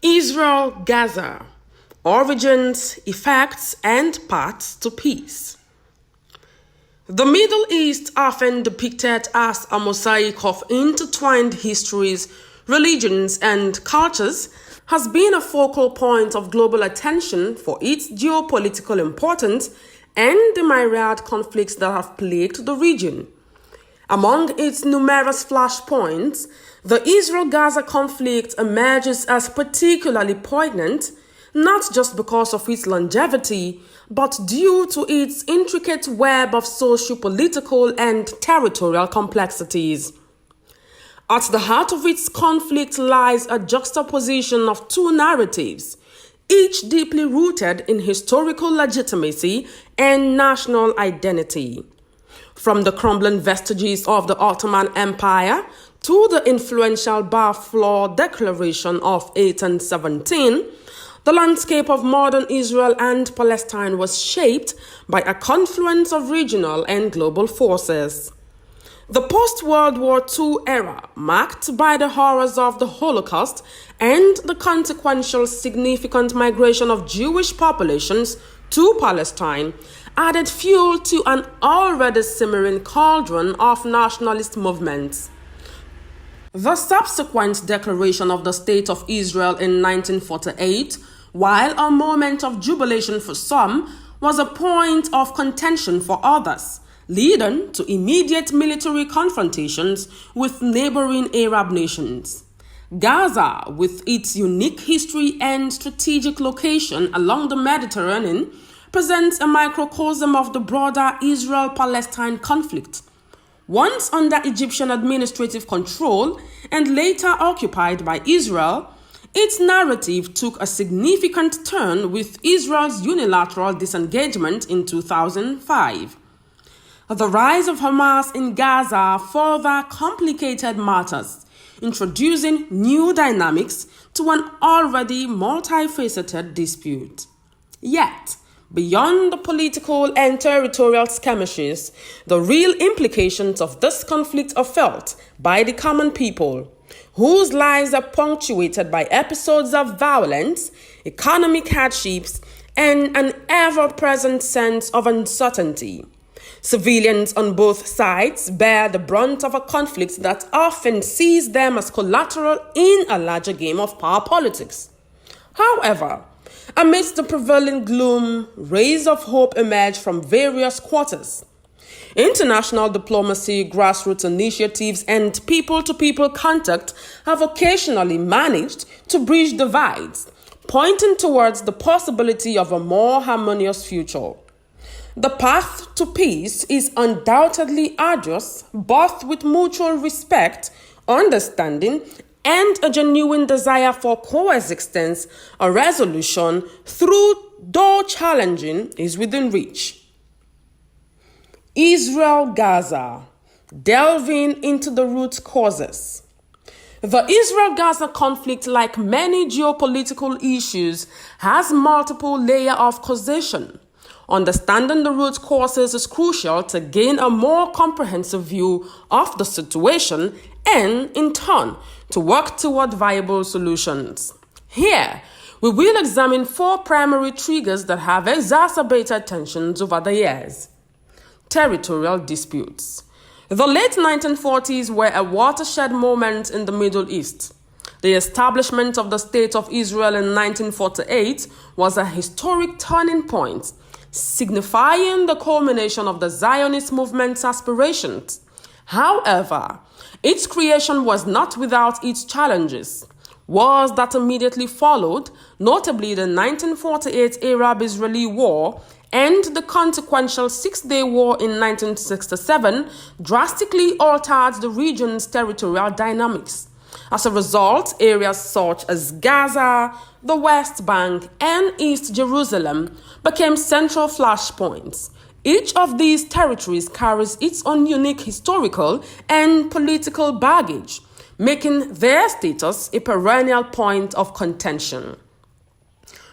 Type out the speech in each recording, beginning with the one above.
Israel-Gaza: Origins, Effects, and Paths to Peace. The Middle East, often depicted as a mosaic of intertwined histories, religions, and cultures, has been a focal point of global attention for its geopolitical importance and the myriad conflicts that have plagued the region. Among its numerous flashpoints, the Israel-Gaza conflict emerges as particularly poignant, not just because of its longevity, but due to its intricate web of socio-political and territorial complexities. At the heart of its conflict lies a juxtaposition of two narratives, each deeply rooted in historical legitimacy and national identity. From the crumbling vestiges of the Ottoman Empire to the influential Balfour Declaration of 1817, the landscape of modern Israel and Palestine was shaped by a confluence of regional and global forces. The post-World War II era, marked by the horrors of the Holocaust and the consequential significant migration of Jewish populations to Palestine, added fuel to an already simmering cauldron of nationalist movements. The subsequent declaration of the State of Israel in 1948, while a moment of jubilation for some, was a point of contention for others, leading to immediate military confrontations with neighboring Arab nations. Gaza, with its unique history and strategic location along the Mediterranean, presents a microcosm of the broader Israel-Palestine conflict. Once under Egyptian administrative control and later occupied by Israel, its narrative took a significant turn with Israel's unilateral disengagement in 2005. The rise of Hamas in Gaza further complicated matters, introducing new dynamics to an already multifaceted dispute. Yet, beyond the political and territorial skirmishes, the real implications of this conflict are felt by the common people, whose lives are punctuated by episodes of violence, economic hardships, and an ever-present sense of uncertainty. Civilians on both sides bear the brunt of a conflict that often sees them as collateral in a larger game of power politics. However, amidst the prevailing gloom, rays of hope emerge from various quarters. International diplomacy, grassroots initiatives, and people-to-people contact have occasionally managed to bridge divides, pointing towards the possibility of a more harmonious future. The path to peace is undoubtedly arduous, both with mutual respect, understanding, and a genuine desire for coexistence. A resolution, though challenging, is within reach. Israel-Gaza: delving into the root causes. The Israel-Gaza conflict, like many geopolitical issues, has multiple layers of causation. Understanding the root causes is crucial to gain a more comprehensive view of the situation and, in turn, to work toward viable solutions. Here, we will examine four primary triggers that have exacerbated tensions over the years. Territorial disputes. The late 1940s were a watershed moment in the Middle East. The establishment of the State of Israel in 1948 was a historic turning point, signifying the culmination of the Zionist movement's aspirations. However, its creation was not without its challenges. Wars that immediately followed, notably the 1948 Arab-Israeli War and the consequential Six-Day War in 1967, drastically altered the region's territorial dynamics. As a result, areas such as Gaza, the West Bank, and East Jerusalem became central flashpoints. Each of these territories carries its own unique historical and political baggage, making their status a perennial point of contention.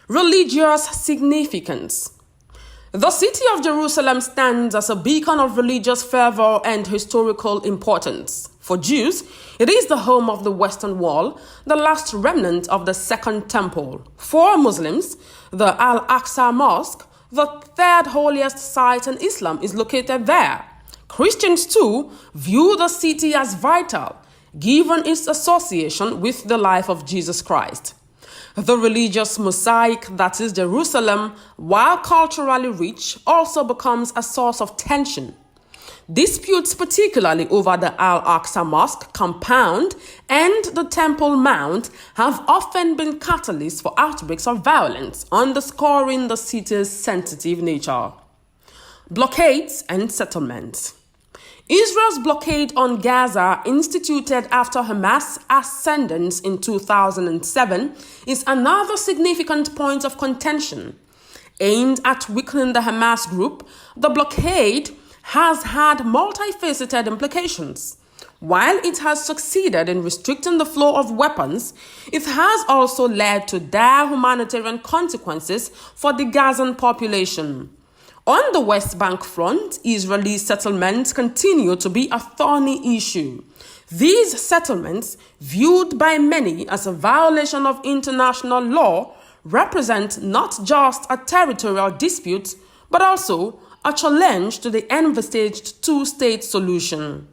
Religious significance. The city of Jerusalem stands as a beacon of religious fervor and historical importance. For Jews, it is the home of the Western Wall, the last remnant of the Second Temple. For Muslims, the Al-Aqsa Mosque, the third holiest site in Islam, is located there. Christians too view the city as vital, given its association with the life of Jesus Christ. The religious mosaic that is Jerusalem, while culturally rich, also becomes a source of tension. Disputes, particularly over the Al-Aqsa Mosque compound and the Temple Mount, have often been catalysts for outbreaks of violence, underscoring the city's sensitive nature. Blockades and settlements. Israel's blockade on Gaza, instituted after Hamas' ascendance in 2007, is another significant point of contention. Aimed at weakening the Hamas group, the blockade has had multifaceted implications. While it has succeeded in restricting the flow of weapons, it has also led to dire humanitarian consequences for the Gazan population. On the West Bank front, Israeli settlements continue to be a thorny issue. These settlements, viewed by many as a violation of international law, represent not just a territorial dispute, but also a challenge to the envisaged two-state solution.